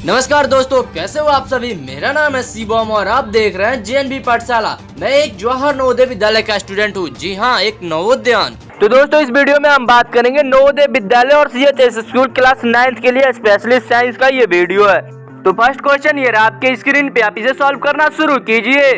नमस्कार दोस्तों, कैसे हो आप सभी। मेरा नाम है शिवम और आप देख रहे हैं जेएनवी पाठशाला। मैं एक जवाहर नवोदय विद्यालय का स्टूडेंट हूँ। जी हाँ, एक नवोदयन। तो दोस्तों, इस वीडियो में हम बात करेंगे नवोदय विद्यालय और सीएचएस स्कूल क्लास 9th के लिए स्पेशलिस्ट साइंस का ये वीडियो है। तो फर्स्ट क्वेश्चन ये रहा आपके स्क्रीन पे, आप इसे सॉल्व करना शुरू कीजिए।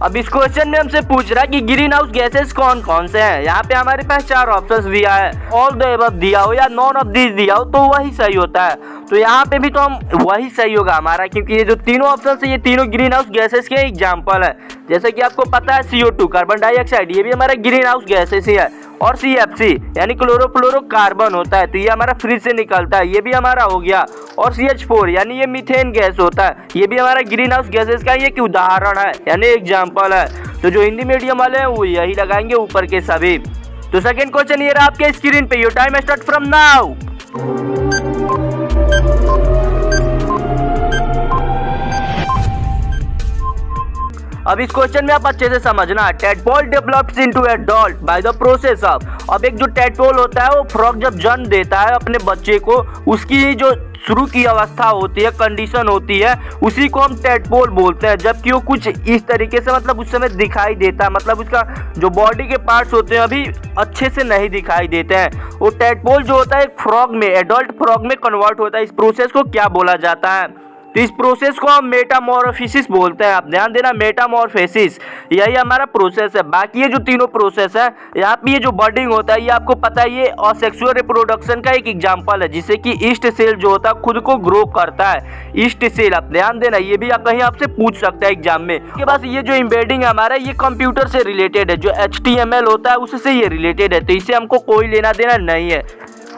अब इस क्वेश्चन में हमसे पूछ रहा है कि ग्रीन हाउस गैसेस कौन कौन से हैं। यहाँ पे हमारे पास 4 ऑप्शंस दिया है, ऑल द अबव दिया हो या नॉन ऑफ दिस दिया हो तो वही सही होता है। तो यहाँ पे भी तो हम वही सही होगा हमारा, क्योंकि ये जो तीनों ऑप्शन है ये तीनों ग्रीन हाउस गैसेस के एग्जाम्पल है। जैसे कि आपको पता है CO2 कार्बन डाइऑक्साइड, ये भी हमारा ग्रीन हाउस गैसेस ही है। और CFC यानी क्लोरोफ्लोरोकार्बन होता है, तो ये हमारा फ्रिज से निकलता है, ये भी हमारा हो गया। और CH4 यानी ये मीथेन गैस होता है, ये भी हमारा ग्रीन हाउस गैसेस का एक उदाहरण है यानी एग्जाम्पल है। तो जो हिंदी मीडियम वाले हैं वो यही लगाएंगे ऊपर के सभी। तो सेकंड क्वेश्चन ये रहा आपके स्क्रीन पे, your time start from now. अब इस क्वेश्चन में आप अच्छे से समझना, tadpole develops into adult by the process of. अब एक जो टैडपोल होता है वो फ्रॉग जब जन्म देता है अपने बच्चे को, उसकी जो शुरू की अवस्था होती है, कंडीशन होती है, उसी को हम टैडपोल बोलते हैं। जबकि वो कुछ इस तरीके से मतलब उस समय दिखाई देता है, मतलब उसका जो बॉडी के पार्ट्स होते हैं अभी अच्छे से नहीं दिखाई देते हैं। वो टैडपोल जो होता है एक फ्रॉग में, एडल्ट फ्रॉग में कन्वर्ट होता है। इस प्रोसेस को क्या बोला जाता है? तो इस प्रोसेस को हम मेटामॉर्फोसिस बोलते हैं। आप ध्यान देना, मेटामॉर्फोसिस यही हमारा प्रोसेस है। बाकी ये जो तीनों प्रोसेस है, यहाँ पे ये जो बर्डिंग होता है ये आपको पता है ये असेक्सुअल रिप्रोडक्शन का एक एग्जांपल है, जिससे कि ईस्ट सेल जो होता है खुद को ग्रो करता है। ईस्ट सेल, आप ध्यान देना, ये भी आप कहीं आपसे पूछ सकता है एग्जाम में। इसके बाद ये जो एम्बेडिंग है हमारा, ये कंप्यूटर से रिलेटेड है, जो HTML होता है उससे ये रिलेटेड है, तो इससे हमको कोई लेना देना नहीं है।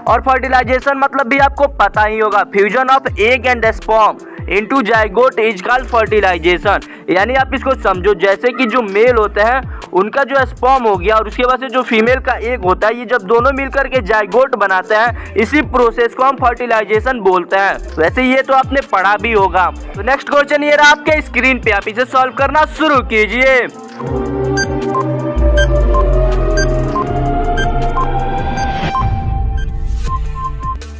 और फर्टिलाइजेशन मतलब भी आपको पता ही होगा, fusion of egg and sperm into zygote is called fertilisation. यानी आप इसको समझो जैसे कि जो मेल होते हैं उनका जो स्पर्म हो गया और उसके बाद से जो फीमेल का एग होता है, ये जब दोनों मिलकर के जाइगोट बनाते हैं, इसी प्रोसेस को हम फर्टिलाइजेशन बोलते हैं। वैसे ये तो आपने पढ़ा भी होगा। तो नेक्स्ट क्वेश्चन ये रहा आपके स्क्रीन पे, आप इसे सॉल्व करना शुरू कीजिए।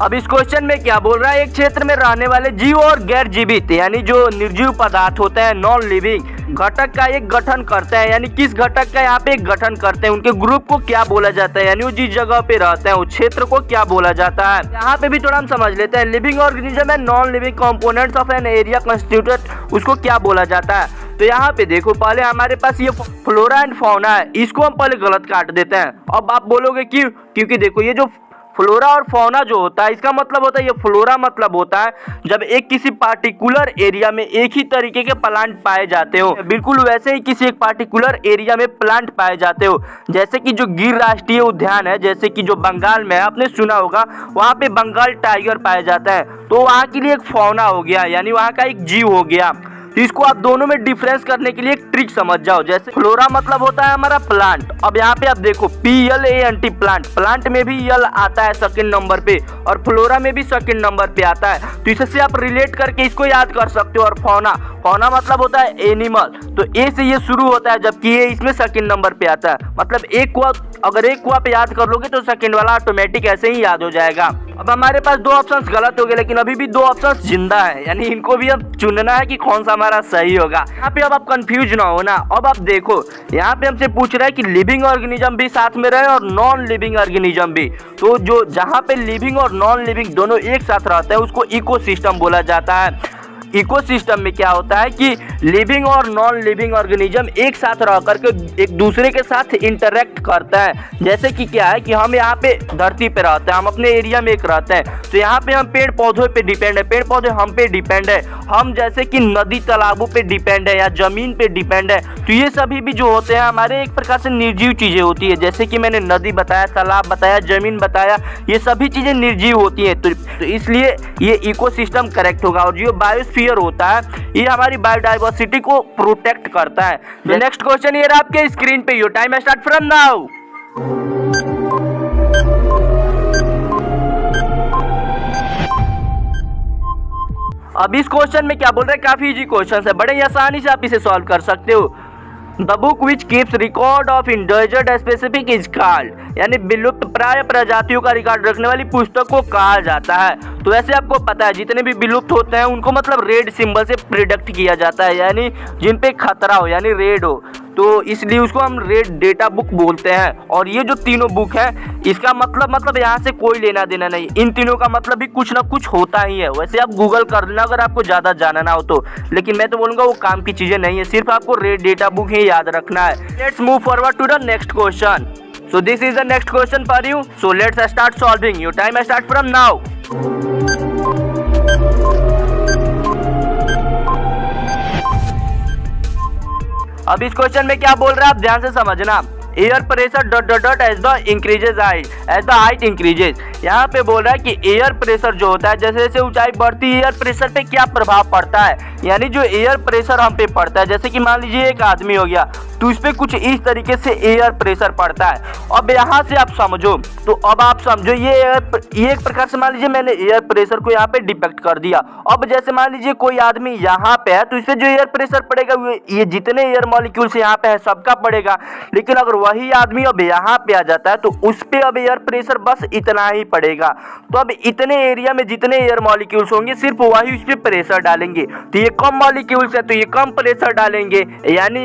अब इस क्वेश्चन में क्या बोल रहा है, एक क्षेत्र में रहने वाले जीव और गैर जीवित यानी जो निर्जीव पदार्थ होते हैं, नॉन लिविंग घटक का एक गठन करते हैं। यानी किस घटक का यहाँ पे एक गठन करते हैं, उनके ग्रुप को क्या बोला जाता है, यानी वो जिस जगह पे रहते हैं उस क्षेत्र को क्या बोला जाता है। यहाँ पे भी थोड़ा हम समझ लेते हैं, living organism and non living components of an area constituted, उसको क्या बोला जाता है। तो यहाँ पे देखो, पहले हमारे पास ये फ्लोरा एंड फौना है, इसको हम पहले गलत काट देते हैं। अब आप बोलोगे क्यों? क्योंकि देखो ये जो फ्लोरा और फौना जो होता है, इसका मतलब होता है, ये फ्लोरा मतलब होता है जब एक किसी पार्टिकुलर एरिया में एक ही तरीके के प्लांट पाए जाते हो, बिल्कुल वैसे ही किसी एक पार्टिकुलर एरिया में प्लांट पाए जाते हो। जैसे कि जो गिर राष्ट्रीय उद्यान है, जैसे कि जो बंगाल में है, आपने सुना होगा, वहाँ पे बंगाल टाइगर पाया जाता है, तो वहाँ के लिए एक फौना हो गया, यानी वहाँ का एक जीव हो गया। तो इसको आप दोनों में डिफरेंस करने के लिए एक ट्रिक समझ जाओ। जैसे फ्लोरा मतलब होता है हमारा प्लांट, अब यहाँ पे आप देखो PLANT प्लांट, प्लांट में भी यल आता है सेकंड नंबर पे और फ्लोरा में भी सेकंड नंबर पे आता है, तो इससे आप रिलेट करके इसको याद कर सकते हो। और फौना, फौना मतलब होता है एनिमल, तो ए से ये शुरू होता है, जबकि ये इसमें सेकंड नंबर पे आता है। मतलब एक को अगर एक को आप याद कर लोगे तो सेकंड वाला ऑटोमेटिक ऐसे ही याद हो जाएगा। अब हमारे पास 2 ऑप्शंस गलत हो गए, लेकिन अभी भी 2 ऑप्शंस जिंदा है, यानी इनको भी अब चुनना है कि कौन सा हमारा सही होगा। यहाँ पे अब आप कंफ्यूज ना होना। अब आप देखो, यहाँ पे हमसे पूछ रहा है कि लिविंग ऑर्गेनिज्म भी साथ में रहे और नॉन लिविंग ऑर्गेनिज्म भी। तो जो जहाँ पे लिविंग और नॉन लिविंग दोनों एक साथ रहते हैं उसको इकोसिस्टम बोला जाता है। इकोसिस्टम में क्या होता है कि लिविंग और नॉन लिविंग ऑर्गेनिज्म एक साथ रह करके एक दूसरे के साथ इंटरेक्ट करता है। जैसे कि क्या है कि हम यहाँ पे धरती पे रहते हैं, हम अपने एरिया में एक रहते हैं, तो यहाँ पे हम पेड़ पौधों पे डिपेंड है, पेड़ पौधे हम पे डिपेंड है, हम जैसे कि नदी तालाबों पे डिपेंड है या जमीन पे डिपेंड है। तो ये सभी भी जो होते हैं हमारे एक प्रकार से निर्जीव चीजें होती है। जैसे कि मैंने नदी बताया, तालाब बताया, जमीन बताया, ये सभी चीजें निर्जीव होती है। तो इसलिए ये इकोसिस्टम करेक्ट होगा। और जो बायोस्फीयर होता है ये हमारी बायोडाइवर्सिटी को प्रोटेक्ट करता है। तो नेक्स्ट क्वेश्चन ये रहा आपके स्क्रीन पे, your time start from now. अब इस क्वेश्चन में क्या बोल रहे हैं, काफी इजी क्वेश्चन है, बड़े आसानी से आप इसे सॉल्व कर सकते हो। The book which keeps record of endangered specific is called, यानी विलुप्त प्राय प्रजातियों का रिकॉर्ड रखने वाली पुस्तक को कहा जाता है। तो वैसे आपको पता है जितने भी विलुप्त होते हैं उनको मतलब रेड सिंबल से प्रिडिक्ट किया जाता है, यानी जिन पे खतरा हो यानी रेड हो, तो इसलिए उसको हम रेड डेटा बुक बोलते हैं। और ये जो तीनों बुक है इसका मतलब यहाँ से कोई लेना देना नहीं, इन तीनों का मतलब भी कुछ ना कुछ होता ही है। वैसे आप गूगल कर लेना अगर आपको ज़्यादा जानना हो तो, लेकिन मैं तो बोलूँगा वो काम की चीज़ें नहीं है, सिर्फ आपको रेड डेटा बुक ही याद रखना है। Let's move forward to the next question. So this is the next question for you. So let's start solving. Your time start from now. अब इस क्वेश्चन में क्या बोल रहा है आप ध्यान से समझना। Air pressure dot dot dot as the increases height, as the height increases. यहाँ पे बोल रहा है कि एयर प्रेशर जो होता है जैसे जैसे ऊंचाई बढ़ती है एयर प्रेशर पे क्या प्रभाव पड़ता है, यानी जो एयर प्रेशर हम पे पड़ता है, जैसे कि मान लीजिए एक आदमी हो गया तो इस पे कुछ इस तरीके से एयर प्रेशर पड़ता है। अब यहाँ से आप समझो, तो अब आप समझो ये एक प्रकार से मान लीजिए मैंने एयर प्रेशर को यहाँ पे डिपेक्ट कर दिया। अब जैसे मान लीजिए कोई आदमी यहाँ पे है तो इस पे जो एयर प्रेशर पड़ेगा ये जितने एयर मॉलिक्यूल्स यहाँ पे है सबका पड़ेगा। लेकिन अगर वही आदमी अब यहाँ पे आ जाता है तो उस पे अब एयर प्रेशर बस इतना ही पड़ेगा। तो अब इतने एरिया में जितने एयर मॉलिक्यूल्स होंगे सिर्फ वही उस पे प्रेशर डालेंगे, तो ये कम मॉलिक्यूल्स है तो ये कम प्रेशर डालेंगे। यानी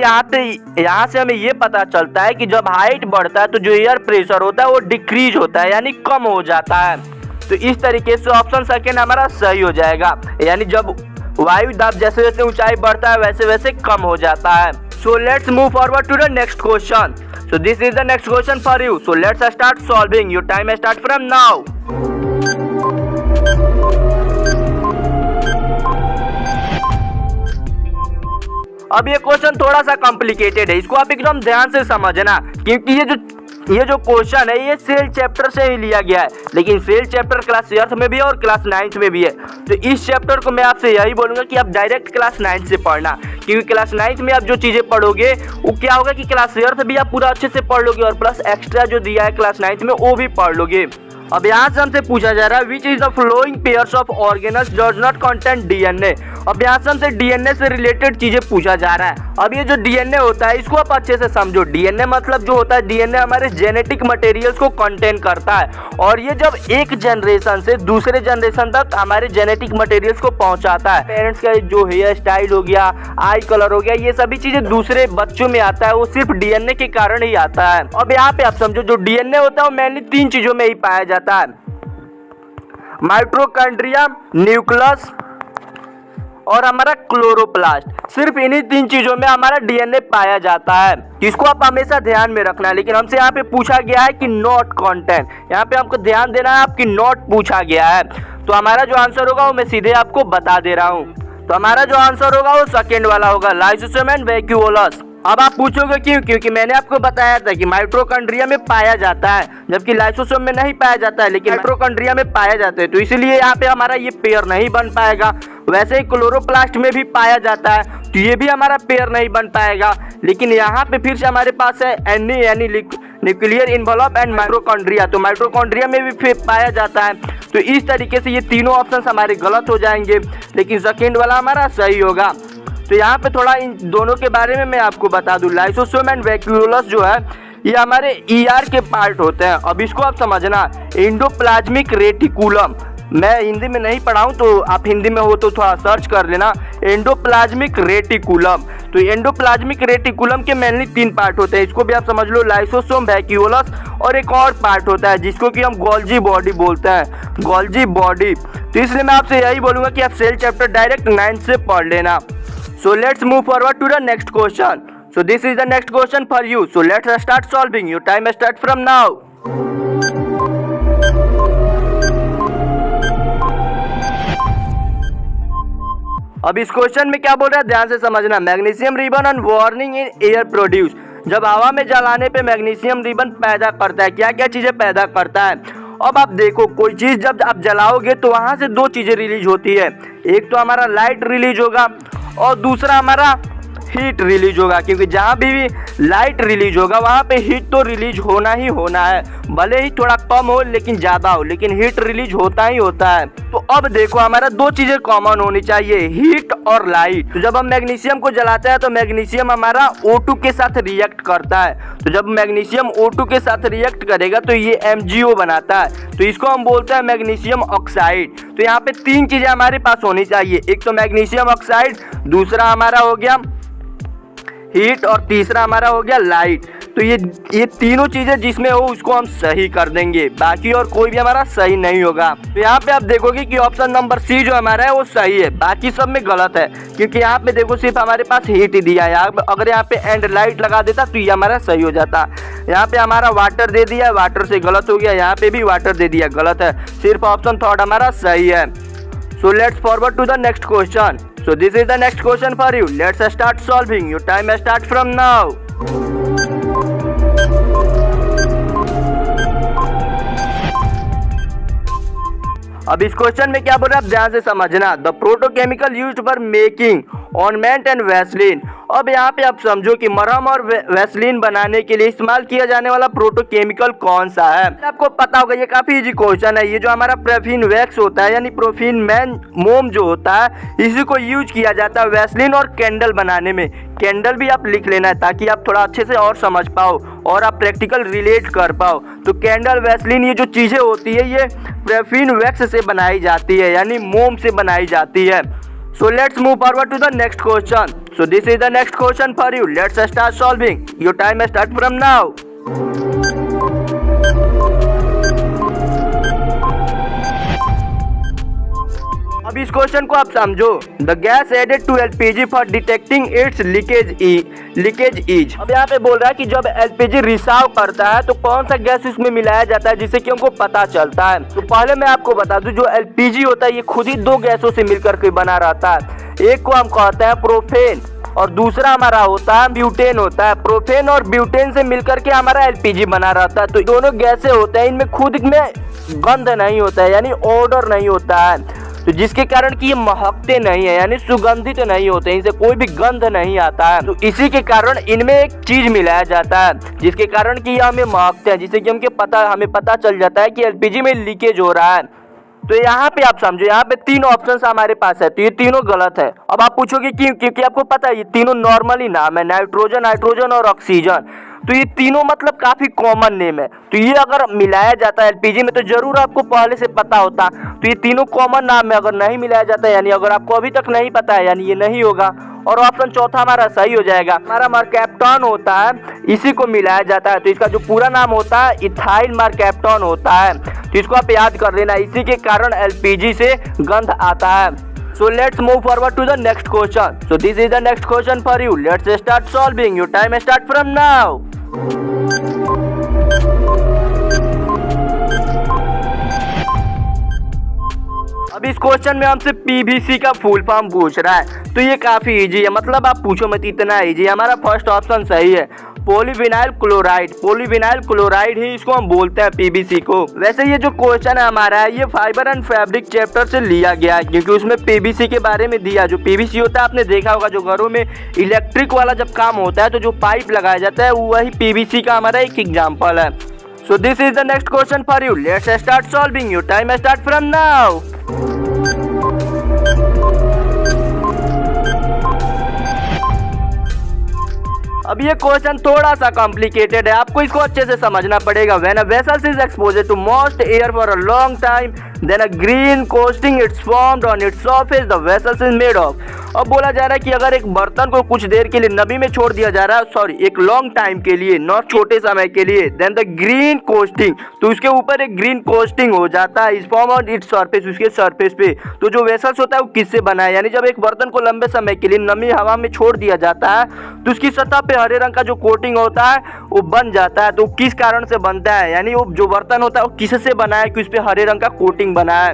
यहाँ से हमें ये पता चलता है कि जब हाइट बढ़ता है तो जो एयर प्रेशर होता है वो डिक्रीज होता है, यानी कम हो जाता है। तो इस तरीके से ऑप्शन सेकेंड हमारा सही हो जाएगा, यानी जब वायु दाब जैसे जैसे ऊंचाई बढ़ता है वैसे वैसे कम हो जाता है। So let's move forward to the next question. So this is the next question for you. So let's start solving. Your time start from now. अब ये क्वेश्चन थोड़ा सा कॉम्प्लिकेटेड है, इसको आप एकदम ध्यान से समझना, क्योंकि ये जो क्वेश्चन है ये सेल चैप्टर से ही लिया गया है। लेकिन सेल चैप्टर क्लास 8 में भी है और क्लास 9 में भी है। तो इस चैप्टर को मैं आपसे यही बोलूँगा कि आप डायरेक्ट क्लास 9 से पढ़ना, क्योंकि क्लास 9 में आप जो चीज़ें पढ़ोगे वो क्या होगा कि क्लास 8 भी आप पूरा अच्छे से पढ़ लोगे और प्लस एक्स्ट्रा जो दिया है क्लास 9 में वो भी पढ़ लोगे। अब यहाँ से हमसे पूछा जा रहा है which is the flowing pairs of organelles does not contain DNA. अब यहाँ से हमसे डीएनए से रिलेटेड चीजें पूछा जा रहा है। अब ये जो डीएनए होता है इसको आप अच्छे से समझो। डीएनए मतलब जो होता है, डीएनए हमारे जेनेटिक मटेरियल्स को कंटेन करता है और ये जब एक जनरेशन से दूसरे जनरेशन तक हमारे जेनेटिक मटेरियल्स को पहुंचाता है। पेरेंट्स का जो हेयर स्टाइल हो गया, आई कलर हो गया, ये सभी चीजें दूसरे बच्चों में आता है, वो सिर्फ डीएनए के कारण ही आता है। अब यहाँ पे आप समझो जो डीएनए होता है वो मेनली 3 चीजों में ही पाया जाता है, माइटोकॉन्ड्रिया, न्यूक्लियस और हमारा क्लोरोप्लास्ट। सिर्फ इन्हीं 3 चीजों में हमारा डीएनए पाया जाता है। इसको आप हमेशा ध्यान में रखना है। लेकिन हमसे यहाँ पे पूछा गया है कि नॉट कंटेन, यहाँ पे हमको ध्यान देना है आपकी नॉट पूछा गया है। तो हमारा जो आंसर होगा वो मैं सीधे आपको बता दे रहा हूँ। तो हमारा जो आंसर होगा वो सेकेंड वाला होगा, लाइसोसोम एंड वैक्यूओलस। अब आप पूछोगे क्यों? क्योंकि मैंने आपको बताया था कि माइटोकॉन्ड्रिया में पाया जाता है जबकि लाइसोसोम में नहीं पाया जाता है, लेकिन माइटोकॉन्ड्रिया में पाया जाता है, तो इसलिए यहाँ पे हमारा ये पेयर नहीं बन पाएगा। वैसे ही क्लोरोप्लास्ट में भी पाया जाता है तो ये भी हमारा पेयर नहीं बन पाएगा। लेकिन यहाँ पे फिर से हमारे पास है एनी यानी न्यूक्लियर इन्वॉल्व एंड माइटोकॉन्ड्रिया, तो माइटोकॉन्ड्रिया में भी फिर पाया जाता है। तो इस तरीके से ये तीनों ऑप्शन हमारे गलत हो जाएंगे, लेकिन सेकेंड वाला हमारा सही होगा। तो यहाँ पे थोड़ा इन दोनों के बारे में मैं आपको बता दूं। लाइसोसोम एंड वैक्यूओलस जो है ये हमारे ईआर के पार्ट होते हैं। अब इसको आप समझना, एंडोप्लाज्मिक रेटिकुलम, मैं हिंदी में नहीं पढ़ा हूँ तो आप हिंदी में हो तो थोड़ा सर्च कर लेना, एंडोप्लाज्मिक रेटिकुलम। तो एंडोप्लाज्मिक रेटिकुलम के मेनली 3 पार्ट होते हैं, इसको भी आप समझ लो, लाइसोसोम, वैक्यूओलस और एक और पार्ट होता है जिसको कि हम गोल्जी बॉडी बोलते हैं, गोल्जी बॉडी। तो इसलिए मैं आपसे यही बोलूँगा कि आप सेल चैप्टर डायरेक्ट 9 से पढ़ लेना। So let's move forward to the next question. So this is the next question for you. So let's start solving. Your time start from now. अब इस क्वेश्चन में क्या बोल रहा है ध्यान से समझना। Magnesium ribbon on warning in air produce, जब हवा में जलाने पे मैग्नीशियम रिबन पैदा करता है, क्या क्या चीजें पैदा करता है। अब आप देखो, कोई चीज जब आप जलाओगे तो वहां से 2 चीजें रिलीज होती है, एक तो हमारा लाइट रिलीज होगा और दूसरा हमारा हीट रिलीज होगा, क्योंकि जहाँ भी लाइट रिलीज होगा वहाँ पे हीट तो रिलीज होना ही होना है, भले ही थोड़ा कम हो लेकिन ज़्यादा हो, लेकिन हीट रिलीज होता ही होता है। तो अब देखो हमारा दो चीज़ें कॉमन होनी चाहिए, हीट और लाइट। तो जब हम मैग्नीशियम को जलाते हैं तो मैग्नीशियम हमारा O2 के साथ रिएक्ट करता है, तो जब मैग्नीशियम O2 के साथ रिएक्ट करेगा तो ये MgO बनाता है, तो इसको हम बोलते हैं मैग्नीशियम ऑक्साइड। तो यहाँ पे तीन चीज़ें हमारे पास होनी चाहिए, एक तो मैग्नीशियम ऑक्साइड, दूसरा हमारा हो गया हीट और तीसरा हमारा हो गया लाइट। तो ये तीनों चीज़ें जिसमें हो उसको हम सही कर देंगे, बाकी और कोई भी हमारा सही नहीं होगा। तो यहाँ पे आप देखोगे कि ऑप्शन नंबर सी जो हमारा है वो सही है, बाकी सब में गलत है, क्योंकि यहाँ पे देखो सिर्फ हमारे पास हीट ही दिया है। अगर यहाँ पे एंड लाइट लगा देता तो ये हमारा सही हो जाता। यहाँ पे हमारा वाटर दे दिया, वाटर से गलत हो गया, यहाँ पे भी वाटर दे दिया, गलत है, सिर्फ ऑप्शन थर्ड हमारा सही है। So let's forward to the next question. So this is the next question for you. Let's start solving. Your time start from now. अब इस क्वेश्चन में क्या बोल रहा है आप ध्यान से समझना। The petrochemical used for making ornament and Vaseline. अब यहाँ पे आप समझो कि मरहम और वैसलीन बनाने के लिए इस्तेमाल किया जाने वाला प्रोटोकेमिकल कौन सा है। आपको पता होगा, ये काफी इजी क्वेश्चन है। ये जो हमारा प्रोफीन वैक्स होता है यानी प्रोफीन मोम जो होता है, इसी को यूज किया जाता है वैसलीन और कैंडल बनाने में। कैंडल भी आप लिख लेना है ताकि आप थोड़ा अच्छे से और समझ पाओ और आप प्रैक्टिकल रिलेट कर पाओ। तो कैंडल, वैसलीन, ये जो चीजें होती है ये प्रोफीन वैक्स से बनाई जाती है, यानी मोम से बनाई जाती है। So let's move forward to the next question. So this is the next question for you. Let's start solving. Your time start from now. अब इस क्वेश्चन को आप समझो। The gas added to LPG for detecting its leakage is. अब यहाँ पे बोल रहा है कि जब LPG रिसाव करता है तो कौन सा गैस उसमें मिलाया जाता है जिससे कि हमको पता चलता है। तो पहले मैं आपको बता दूं, जो LPG होता है ये खुद ही दो गैसों से मिलकर के बना रहता है। एक को हम कहते हैं प्रोपेन और दूसरा हमारा होता है ब्यूटेन होता है। प्रोपेन और ब्यूटेन से मिलकर के हमारा LPG बना रहता है। तो दोनों गैसें होते हैं, इनमें खुद में गंध नहीं होता है, यानी ऑर्डर नहीं होता है, तो जिसके कारण कि ये महकते नहीं है, यानी सुगंधित नहीं होते, इनसे कोई भी गंध नहीं आता है। तो इसी के कारण इनमें एक चीज मिलाया जाता है जिसके कारण कि ये हमें महकते हैं, जिससे कि हमें पता चल जाता है कि LPG में लीकेज हो रहा है। तो यहाँ पे आप समझो, यहाँ पे तीन ऑप्शन हमारे पास है, तो ये तीनों गलत है। अब आप पूछोगे क्यों? क्योंकि आपको पता है ये तीनों नॉर्मली नाम है, नाइट्रोजन और ऑक्सीजन। तो ये तीनों मतलब काफी कॉमन नेम है, तो ये अगर मिलाया जाता है LPG में तो जरूर आपको पहले से पता होता। तो ये तीनों कॉमन नाम है, अगर नहीं मिलाया जाता है यानी अगर आपको अभी तक नहीं पता है यानी ये नहीं होगा, और ऑप्शन चौथा हमारा सही हो जाएगा। हमारा मरकैप्टन होता है, इसी को मिलाया जाता है, तो इसका जो पूरा नाम होता है इथाइल मरकैप्टन होता है। तो इसको आप याद कर लेना, इसी के कारण LPG से गंध आता है। So let's move forward to the next question. So this is the next question for you. Let's start solving. Your time start from now. अब इस क्वेश्चन में हमसे PVC का फुल फॉर्म पूछ रहा है, तो ये काफी इजी है, मतलब आप पूछो मत, इतना इजी है। हमारा फर्स्ट ऑप्शन सही है, पॉलीविनाइल क्लोराइड ही इसको हम बोलते हैं PVC को। वैसे ये जो क्वेश्चन है हमारा है ये फाइबर एंड फैब्रिक चैप्टर से लिया गया है, क्योंकि उसमें PVC के बारे में दिया। जो PVC होता है आपने देखा होगा, जो घरों में इलेक्ट्रिक वाला जब काम होता है तो जो पाइप लगाया जाता है वही PVC का हमारा एक एग्जाम्पल है। So this is the next question for you. Let's start solving. Your time start from now. अब ये क्वेश्चन थोड़ा सा कॉम्प्लिकेटेड है, आपको इसको अच्छे से समझना पड़ेगा। When a vessel is exposed to moist air for a long time, then a green coating is formed on its surface the vessel is made of. अब बोला जा रहा है कि अगर एक बर्तन को कुछ देर के लिए नमी में छोड़ दिया जा रहा है, सॉरी एक लॉन्ग टाइम के लिए, नॉट छोटे समय के लिए, देन द ग्रीन कोस्टिंग, तो उसके ऊपर एक ग्रीन कोस्टिंग हो जाता है, इस फॉर्म ऑन इट्स सरफेस, उसके सरफेस पे। तो जो वेसल्स होता है वो किससे बना है, यानी जब एक बर्तन को लंबे समय के लिए नमी हवा में छोड़ दिया जाता है तो उसकी सतह पे हरे रंग का जो कोटिंग होता है वो बन जाता है। तो किस कारण से बनता है, यानी वो जो बर्तन होता है वो किससे बना है कि उस पे हरे रंग का कोटिंग बना है।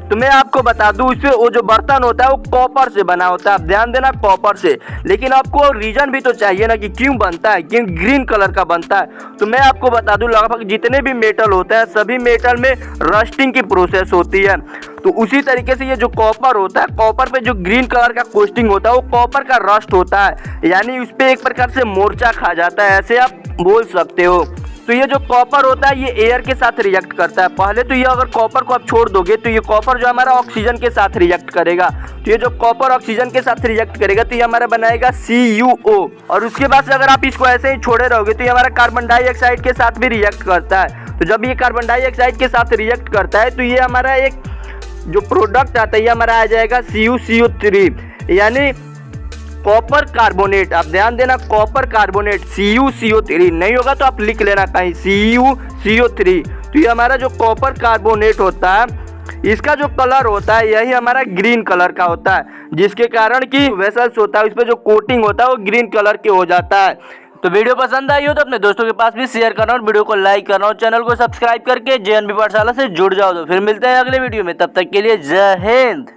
तो मैं आपको बता दूं, इसपे वो जो बर्तन होता है वो कॉपर से बना होता है, आप ध्यान देना कॉपर से। लेकिन आपको रीजन भी तो चाहिए ना कि क्यों बनता है, क्यों ग्रीन कलर का बनता है। तो मैं आपको बता दूं, लगभग जितने भी मेटल होता है सभी मेटल में रस्टिंग की प्रोसेस होती है। तो उसी तरीके से ये जो कॉपर होता है, कॉपर पे जो ग्रीन कलर का कोस्टिंग होता है वो कॉपर का रस्ट होता है, यानी उस पर एक प्रकार से मोर्चा खा जाता है, ऐसे आप बोल सकते हो। तो ये जो कॉपर होता है ये एयर के साथ रिएक्ट करता है। पहले तो ये अगर कॉपर को आप छोड़ दोगे तो ये कॉपर जो हमारा ऑक्सीजन के साथ रिएक्ट करेगा। तो ये जो कॉपर ऑक्सीजन के साथ रिएक्ट करेगा तो ये हमारा बनाएगा CuO। और उसके बाद से अगर आप इसको ऐसे ही छोड़े रहोगे तो ये हमारा कार्बन डाइऑक्साइड के साथ भी रिएक्ट करता है। तो जब ये कार्बन डाइऑक्साइड के साथ रिएक्ट करता है तो ये हमारा एक जो प्रोडक्ट आता है ये हमारा आ जाएगा CuCO3, यानी कॉपर कार्बोनेट। आप ध्यान देना, कॉपर कार्बोनेट CuCO3 नहीं होगा तो आप लिख लेना कहीं CuCO3। तो ये हमारा जो कॉपर कार्बोनेट होता है इसका जो कलर होता है यही हमारा ग्रीन कलर का होता है, जिसके कारण कि वेसल्स होता है उस पर जो कोटिंग होता है वो ग्रीन कलर के हो जाता है। तो वीडियो पसंद आई हो तो अपने दोस्तों के पास भी शेयर करना और वीडियो को लाइक करना और चैनल को सब्सक्राइब करके JNB पाठशाला से जुड़ जाओ। तो फिर मिलते हैं अगले वीडियो में, तब तक के लिए जय हिंद।